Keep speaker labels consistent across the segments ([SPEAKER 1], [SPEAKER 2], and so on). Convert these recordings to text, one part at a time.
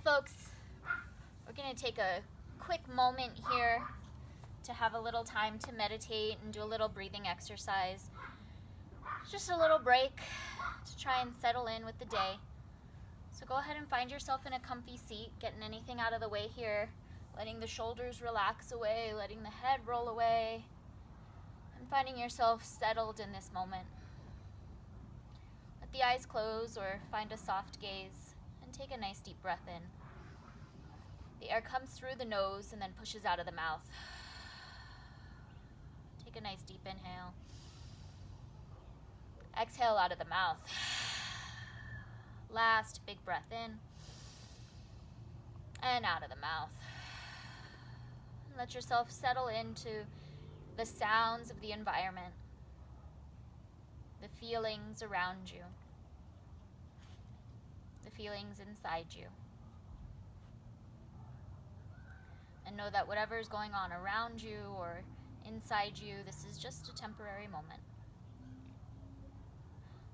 [SPEAKER 1] folks. We're going to take a quick moment here to have a little time to meditate and do a little breathing exercise. Just a little break to try and settle in with the day. So go ahead and find yourself in a comfy seat, getting anything out of the way here, letting the shoulders relax away, letting the head roll away, and finding yourself settled in this moment. Let the eyes close or find a soft gaze and take a nice deep breath in. The air comes through the nose and then pushes out of the mouth. Take a nice deep inhale. Exhale out of the mouth. Last big breath in and out of the mouth. Let yourself settle into the sounds of the environment, the feelings around you, the feelings inside you. And know that whatever is going on around you or inside you, this is just a temporary moment.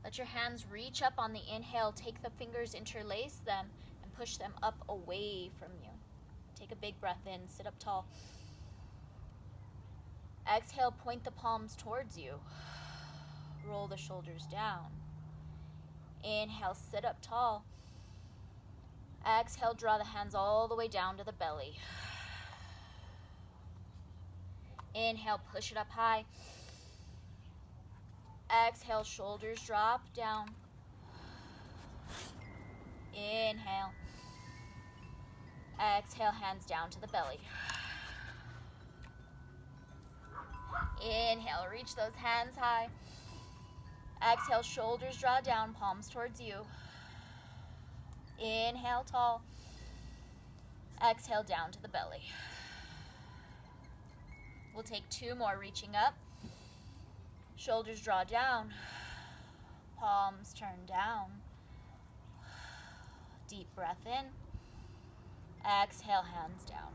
[SPEAKER 1] Let your hands reach up on the inhale, take the fingers, interlace them, and push them up away from you. Take a big breath in, sit up tall. Exhale, point the palms towards you. Roll the shoulders down. Inhale, sit up tall. Exhale, draw the hands all the way down to the belly. Inhale, push it up high. Exhale, shoulders drop down. Inhale. Exhale, hands down to the belly. Inhale, reach those hands high. Exhale, shoulders draw down, palms towards you. Inhale, tall. Exhale, down to the belly. We'll take two more, reaching up. Shoulders draw down. Palms turn down. Deep breath in. Exhale, hands down.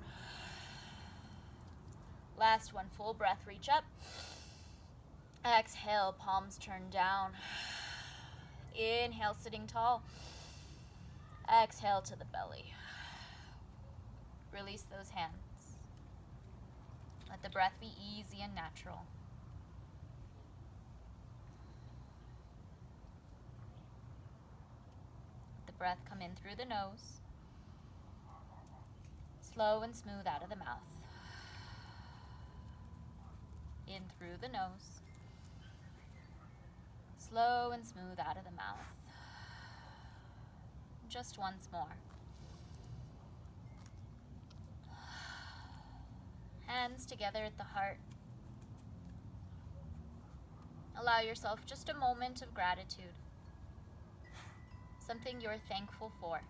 [SPEAKER 1] Last one, full breath, reach up. Exhale, palms turn down. Inhale, sitting tall. Exhale to the belly. Release those hands. Let the breath be easy and natural. Let the breath come in through the nose. Slow and smooth out of the mouth. In through the nose. Slow and smooth out of the mouth. Just once more. Hands together at the heart. Allow yourself just a moment of gratitude. Something you're thankful for.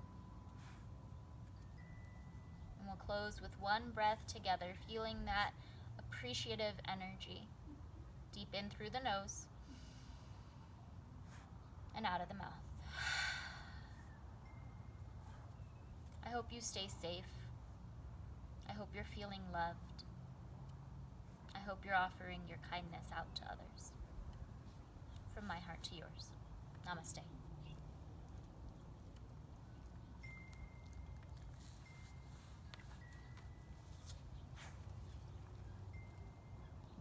[SPEAKER 1] And we'll close with one breath together, feeling that appreciative energy. Deep in through the nose and out of the mouth. I hope you stay safe. I hope you're feeling loved. I hope you're offering your kindness out to others. From my heart to yours. Namaste.